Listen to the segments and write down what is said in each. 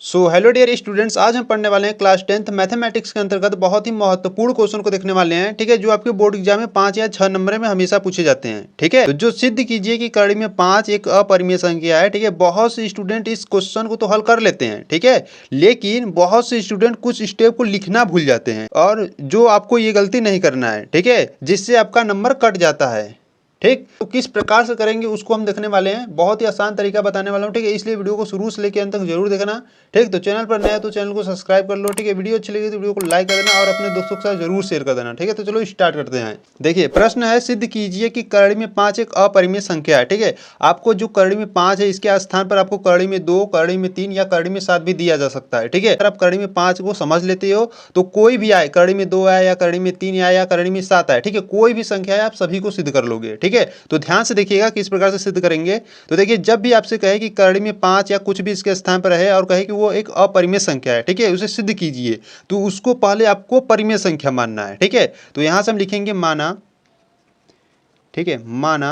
So hello dear students, आज हम पढ़ने वाले हैं क्लास 10th मैथमेटिक्स के अंतर्गत बहुत ही महत्वपूर्ण क्वेश्चन को देखने वाले हैं। ठीक है, जो आपके बोर्ड एग्जाम में 5 या 6 नंबर में हमेशा पूछे जाते हैं। ठीक है, तो जो सिद्ध कीजिए कि कड़ी में 5 एक अपरिमेय संख्या है। ठीक है, बहुत से स्टूडेंट इस क्वेश्चन को तो हल कर लेते हैं। ठीक है, लेकिन बहुत से स्टूडेंट कुछ स्टेप को लिखना भूल जाते हैं, और जो आपको ये गलती नहीं करना है। ठीक है, जिससे आपका नंबर कट जाता है। ठीक, तो किस प्रकार से करेंगे उसको हम देखने वाले हैं। बहुत ही आसान तरीका बताने वाला हूँ। ठीक है, इसलिए वीडियो को शुरू से लेकर अंत तक जरूर देखना। ठीक, तो चैनल पर नया है तो चैनल को सब्सक्राइब कर लो। ठीक है, वीडियो अच्छी लगी तो वीडियो को लाइक कर देना और अपने दोस्तों के साथ जरूर शेयर कर देना। ठीक है, तो चलो स्टार्ट करते हैं। देखिए, प्रश्न है, सिद्ध कीजिए कि कड़ी में 5 एक अपरिमेय संख्या है। ठीक है, आपको जो कड़ी में 5 है इसके स्थान पर आपको कड़ी में 2, कड़ी में 3 या कड़ी में 7 भी दिया जा सकता है। ठीक है, अगर आप कड़ी में 5 को समझ लेते हो तो कोई भी आए, कड़ी में 2 आए या कड़ी में 3 आए या कड़ी में 7 आए, ठीक है, कोई भी संख्या है आप सभी को सिद्ध कर लोगे। ठीक है, तो ध्यान से देखिएगा किस प्रकार से सिद्ध करेंगे। तो देखिए, जब भी आपसे कहे कि कड़ी में 5 या कुछ भी इसके स्थान पर है और कहे कि वो एक अपरिमेय संख्या है, ठीक है, उसे सिद्ध कीजिए, तो उसको पहले आपको परिमेय संख्या मानना है। ठीक है, तो यहां से हम लिखेंगे माना। ठीक है, माना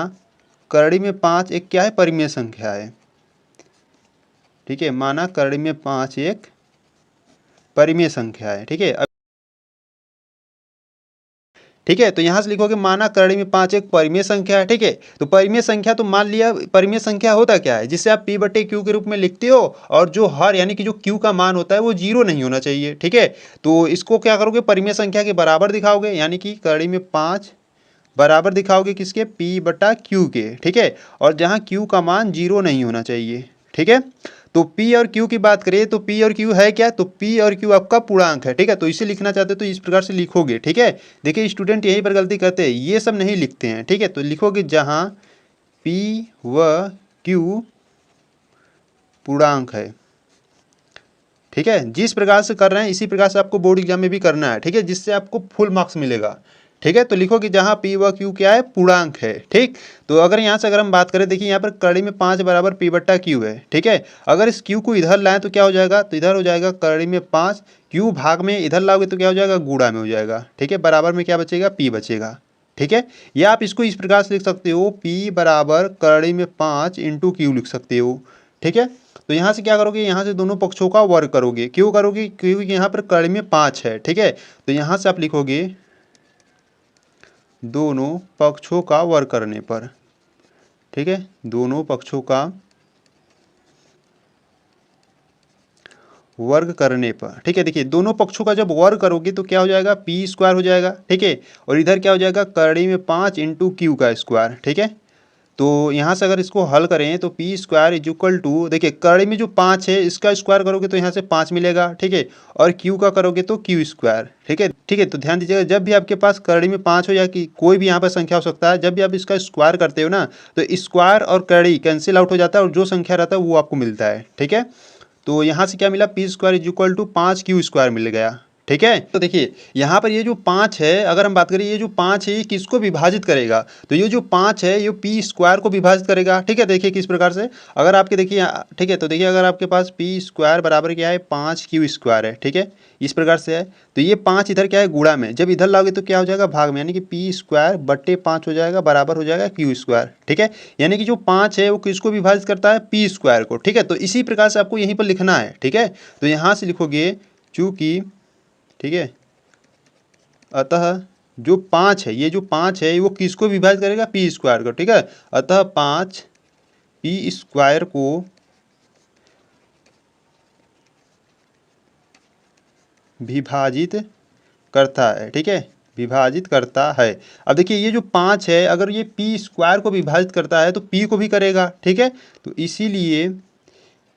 कड़ी में 5 एक क्या है, परिमेय संख्या है। ठीक है, माना कड़ी में 5 एक परिमेय संख्या है। ठीक है, ठीक है, तो यहाँ से लिखोगे माना कड़ी में 5 एक परिमेय संख्या है। ठीक है, तो परिमेय संख्या तो मान लिया। परिमेय संख्या होता क्या है, जिसे आप p बटे क्यू के रूप में लिखते हो, और जो हर यानी कि जो q का मान होता है वो 0 नहीं होना चाहिए। ठीक है, तो इसको क्या करोगे, परिमेय संख्या के बराबर दिखाओगे, यानी कि कड़ी में 5 बराबर दिखाओगे किसके, p बटा q के। ठीक है, और जहाँ q का मान 0 नहीं होना चाहिए। ठीक है, तो P और Q की बात करें तो P और Q है क्या, तो P और Q आपका पूर्णांक है। ठीक है, तो इसे लिखना चाहते हो तो इस प्रकार से लिखोगे। ठीक है, देखिए स्टूडेंट यही पर गलती करते हैं, ये सब नहीं लिखते हैं। ठीक है, तो लिखोगे जहाँ P व Q पूर्णांक है। ठीक है, जिस प्रकार से कर रहे हैं इसी प्रकार से आपको बोर्ड एग्जाम में भी करना है। ठीक है, जिससे आपको फुल मार्क्स मिलेगा। ठीक है, तो लिखो कि जहाँ P व Q क्या है, पूर्णांक है। ठीक, तो अगर यहाँ से अगर हम बात करें, देखिए यहाँ पर कड़ी में 5 बराबर P बट्टा Q है। ठीक है, अगर इस Q को इधर लाएं तो क्या हो जाएगा, तो इधर हो जाएगा कड़ी में 5, Q भाग में इधर लाओगे तो क्या हो जाएगा, गुणा में हो जाएगा। ठीक है, बराबर में क्या बचेगा, P बचेगा। ठीक है, या आप इसको इस प्रकार से लिख सकते हो, P बराबर कड़ी में 5 इंटू Q लिख सकते हो। ठीक है, तो यहाँ से क्या करोगे, यहाँ से दोनों पक्षों का वर्ग करोगे। क्यों करोगे, क्योंकि यहाँ पर कड़ी में 5 है। ठीक है, तो यहाँ से आप लिखोगे दोनों पक्षों का वर्ग करने पर। ठीक है, दोनों पक्षों का वर्ग करने पर। ठीक है, देखिए दोनों पक्षों का जब वर्ग करोगे तो क्या हो जाएगा, पी स्क्वायर हो जाएगा। ठीक है, और इधर क्या हो जाएगा, कड़ी में 5 इंटू क्यू का स्क्वायर। ठीक है, तो यहाँ से अगर इसको हल करें तो P square is equal to, देखिए कड़ी में जो 5 है इसका स्क्वायर करोगे तो यहाँ से 5 मिलेगा। ठीक है, और क्यू का करोगे तो क्यू स्क्वायर। ठीक है, ठीक है, तो ध्यान दीजिएगा, जब भी आपके पास कड़ी में 5 हो या कि कोई भी यहाँ पर संख्या हो सकता है, जब भी आप इसका स्क्वायर करते हो ना, तो स्क्वायर और कड़ी कैंसिल आउट हो जाता है और जो संख्या रहता है वो आपको मिलता है। ठीक है, तो यहाँ से क्या मिला, p square is equal to 5 q square मिल गया। ठीक है, तो देखिए यहाँ पर ये जो 5 है, अगर हम बात करें ये जो 5 है ये किसको विभाजित करेगा, तो ये जो 5 है ये पी स्क्वायर को विभाजित करेगा। ठीक है, देखिए किस प्रकार से, अगर आपके देखिए, ठीक है, तो देखिए अगर आपके पास पी स्क्वायर बराबर क्या है, 5 क्यू स्क्वायर है। ठीक है, इस प्रकार से है, तो ये 5 इधर क्या है, गुणा में, जब इधर लाओगे तो क्या हो जाएगा, भाग में, यानी कि पी स्क्वायर बट्टे 5 हो जाएगा, बराबर हो जाएगा क्यू स्क्वायर। ठीक है, यानी कि जो 5 है वो किसको विभाजित करता है, पी स्क्वायर को। ठीक है, तो इसी प्रकार से आपको यहीं पर लिखना है। ठीक है, तो यहाँ से लिखोगे चूँकि, ठीक है, अतः जो 5 है, ये जो 5 है वो किसको विभाजित करेगा, पी स्क्वायर को। ठीक है, अतः 5 पी स्क्वायर को विभाजित करता है। ठीक है, विभाजित करता है। अब देखिए ये जो 5 है, अगर ये पी स्क्वायर को विभाजित करता है तो पी को भी करेगा। ठीक है, तो इसीलिए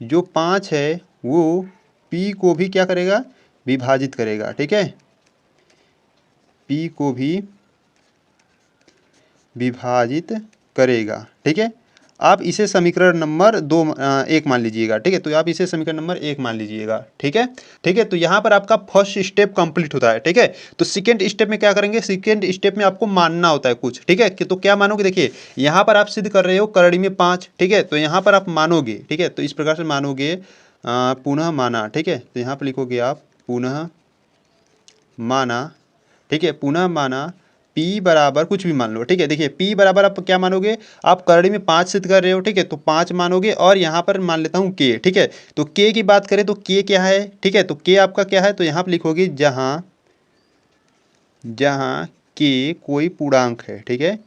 जो 5 है वो पी को भी क्या करेगा, विभाजित करेगा। ठीक है, पी को भी विभाजित करेगा। ठीक है, आप इसे समीकरण नंबर 1 मान लीजिएगा। ठीक है, तो आप इसे समीकरण नंबर 1 मान लीजिएगा। ठीक है, ठीक है, तो यहाँ पर आपका फर्स्ट स्टेप कंप्लीट होता है। ठीक है, तो सेकंड स्टेप में क्या करेंगे, सेकंड स्टेप में आपको मानना होता है कुछ। ठीक है, तो क्या मानोगे, देखिए यहाँ पर आप सिद्ध कर रहे हो कड़ी में 5। ठीक है, तो यहाँ पर आप मानोगे। ठीक है, तो इस प्रकार से मानोगे, पुनः माना। ठीक है, तो यहाँ पर लिखोगे आप पुनः माना। ठीक है, पुनः माना P बराबर कुछ भी मान लो, ठीक है। देखिए P बराबर आप क्या मानोगे, आप करड़ी में 5 सिद्ध कर रहे हो, ठीक है, तो 5 मानोगे और यहाँ पर मान लेता हूँ K, ठीक है। तो K की बात करें तो K क्या है, ठीक है, तो K आपका क्या है, तो यहाँ पर लिखोगे जहाँ K कोई पूर्णांक है, ठीक है,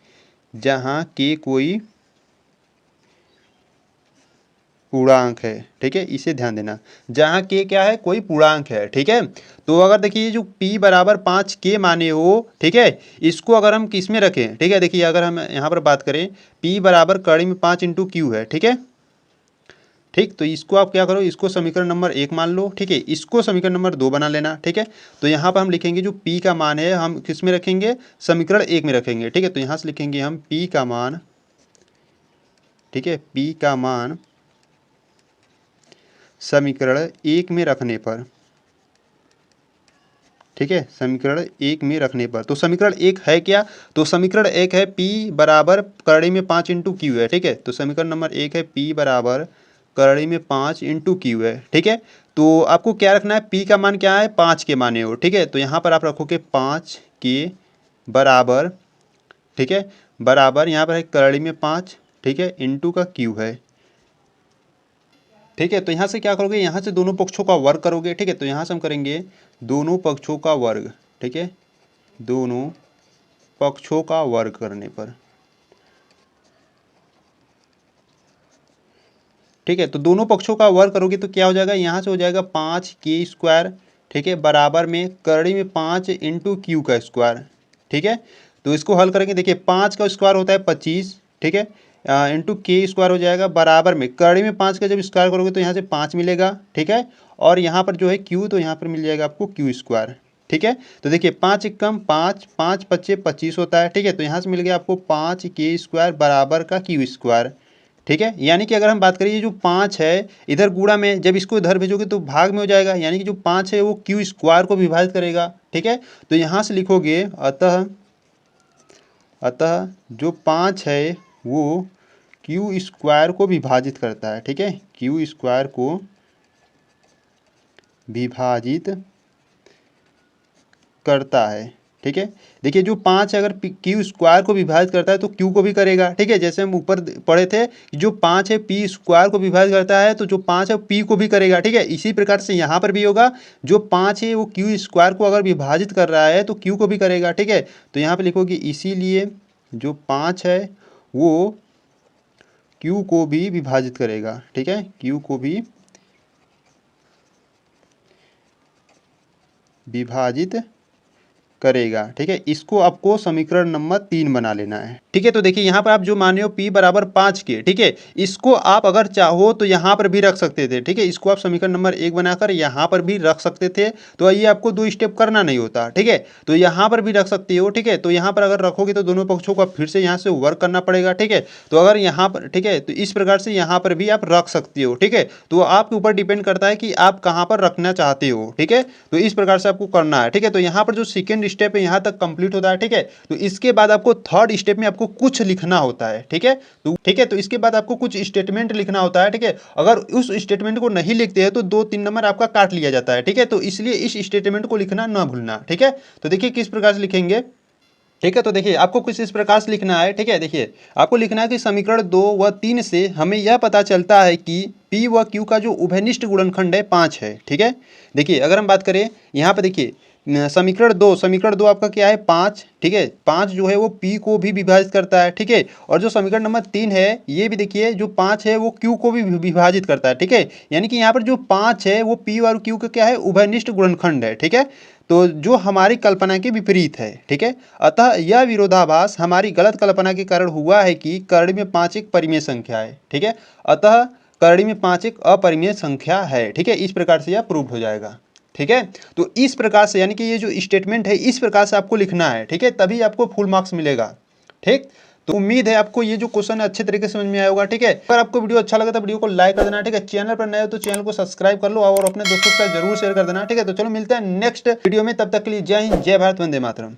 जहाँ K कोई पूर्णांक है, ठीक है, इसे ध्यान देना, जहाँ K क्या है, कोई पूर्णांक है, ठीक है। तो अगर देखिए जो P बराबर 5 K माने हो, ठीक है, इसको अगर हम किस में रखें, ठीक है, देखिए अगर हम यहाँ पर बात करें P बराबर कड़ी में 5 इंटू क्यू है, ठीक है, ठीक, तो इसको आप क्या करो, इसको समीकरण नंबर 1 मान लो, ठीक है, इसको समीकरण नंबर 2 बना लेना, ठीक है। तो यहाँ पर हम लिखेंगे जो P का मान है हम किस में रखेंगे, समीकरण 1 में रखेंगे, ठीक है। तो यहाँ से लिखेंगे हम P का मान, ठीक है, P का मान समीकरण 1 में रखने पर, ठीक है, समीकरण 1 में रखने पर, तो समीकरण 1 है क्या, तो समीकरण 1 है P बराबर करड़ी में 5 इंटू क्यू है, ठीक है। तो समीकरण नंबर 1 है P बराबर करड़ी में 5 इंटू क्यू है, ठीक है। तो आपको क्या रखना है, P का मान क्या है, 5 के माने हो, ठीक है। तो यहाँ पर आप रखोगे 5 के बराबर, ठीक है, बराबर यहाँ पर है करड़ी में 5, ठीक है, इंटू का क्यू है, ठीक है। तो यहाँ से क्या करोगे, यहाँ से दोनों पक्षों का वर्ग करोगे, ठीक है। तो यहाँ से हम करेंगे दोनों पक्षों का वर्ग, ठीक है, दोनों पक्षों का वर्ग करने पर, ठीक है। तो दोनों पक्षों का वर्ग करोगे तो क्या हो जाएगा, यहाँ से हो जाएगा 5K², ठीक है, बराबर में करड़ी में 5 इंटू क्यू का स्क्वायर, ठीक है। तो इसको हल करेंगे, देखिए 5 का स्क्वायर होता है 25, ठीक है, इंटू K² हो जाएगा बराबर में करड़ी में 5 का जब स्क्वायर करोगे तो यहाँ से 5 मिलेगा, ठीक है, और यहाँ पर जो है Q, तो यहाँ पर मिल जाएगा आपको Q², ठीक है। तो देखिए 5 एक कम 5, 5 पच्चे 25 होता है, ठीक है। तो यहाँ से मिल गया आपको 5K² बराबर का Q², ठीक है। यानी कि अगर हम बात करें ये जो 5 है इधर गुणा में, जब इसको इधर भेजोगे तो भाग में हो जाएगा, यानी कि जो 5 है वो Q² को विभाजित करेगा, ठीक है। तो यहाँ से लिखोगे अतः जो 5 है वो Q² को विभाजित करता है, ठीक है, Q² को विभाजित करता है, ठीक है। देखिए जो 5 है अगर Q² को विभाजित करता है तो Q को भी करेगा, ठीक है। जैसे हम ऊपर पढ़े थे जो 5 है P² को विभाजित करता है तो जो 5 है P को भी करेगा, ठीक है। इसी प्रकार से यहाँ पर भी होगा, जो 5 है वो Q² को अगर विभाजित कर रहा है तो Q को भी करेगा, ठीक है। तो यहाँ पर लिखोगे इसीलिए जो 5 है वो Q को भी विभाजित करेगा, ठीक है, Q को भी विभाजित करेगा, ठीक है। इसको आपको समीकरण नंबर 3 बना लेना है, ठीक है। तो देखिए यहाँ पर आप जो माने हो P बराबर 5 के, ठीक है, इसको आप अगर चाहो तो यहाँ पर भी रख सकते थे, ठीक है। इसको आप समीकरण नंबर 1 बनाकर यहाँ पर भी रख सकते थे, तो ये आपको 2 स्टेप करना नहीं होता, ठीक है। तो यहाँ पर भी रख सकते हो, ठीक है। तो यहाँ पर अगर रखोगे तो दोनों पक्षों का फिर से यहाँ से वर्क करना पड़ेगा, ठीक है। तो अगर यहाँ पर, ठीक है, तो इस प्रकार से यहाँ पर भी आप रख सकते हो, ठीक है। तो आपके ऊपर डिपेंड करता है कि आप कहाँ पर रखना चाहते हो, ठीक है। तो इस प्रकार से आपको करना है, ठीक है। तो यहाँ पर जो सेकेंड स्टेप है यहाँ तक कंप्लीट होता है, ठीक है। तो इसके बाद आपको थर्ड स्टेप में आपको कुछ लिखना होता है, ठीक है। तो ठीक है, तो इसके बाद आपको कुछ स्टेटमेंट लिखना होता है, ठीक है। अगर उस स्टेटमेंट को नहीं लिखते हैं तो 2-3 नंबर आपका काट लिया जाता है, ठीक है। तो इसलिए इस स्टेटमेंट को लिखना ना भूलना, ठीक है। तो देखिए किस प्रकार से लिखेंगे, ठीक है। तो देखिए आपको कुछ इस प्रकार से लिखना है, ठीक है। देखिए आपको लिखना है कि समीकरण 2 व 3 से हमें यह पता चलता है कि P व Q का जो उभयनिष्ठ गुणनखंड है 5 है, ठीक है। देखिए अगर हम बात करें यहाँ पर, देखिए समीकरण 2 आपका क्या है 5, ठीक है। 5 जो है वो P को भी विभाजित करता है, ठीक है। और जो समीकरण नंबर 3 है ये भी देखिए जो 5 है वो Q को भी विभाजित करता है, ठीक है। यानी कि यहाँ पर जो 5 है वो P और Q का क्या है, उभयनिष्ठ गुणनखंड है, ठीक है। तो जो हमारी कल्पना के विपरीत है, ठीक है। अतः यह विरोधाभास हमारी गलत कल्पना के कारण हुआ है कि करड़ी में 5 एक परिमेय संख्या है, ठीक है। अतः करड़ी में 5 एक अपरिमेय संख्या है, ठीक है। इस प्रकार से यह प्रूव हो जाएगा, ठीक है। तो इस प्रकार से यानी कि ये जो स्टेटमेंट है इस प्रकार से आपको लिखना है, ठीक है, तभी आपको फुल मार्क्स मिलेगा, ठीक। तो उम्मीद है आपको ये जो क्वेश्चन है अच्छे तरीके से समझ में आया होगा, ठीक है। अगर आपको वीडियो अच्छा लगा तो वीडियो को लाइक कर देना, ठीक है। चैनल पर नए हो तो चैनल को सब्सक्राइब कर लो और अपने दोस्तों के साथ जरूर शेयर कर देना, ठीक है। तो चलो मिलते हैं नेक्स्ट वीडियो में, तब तक के लिए जय हिंद, जय भारत, वंदे मातरम।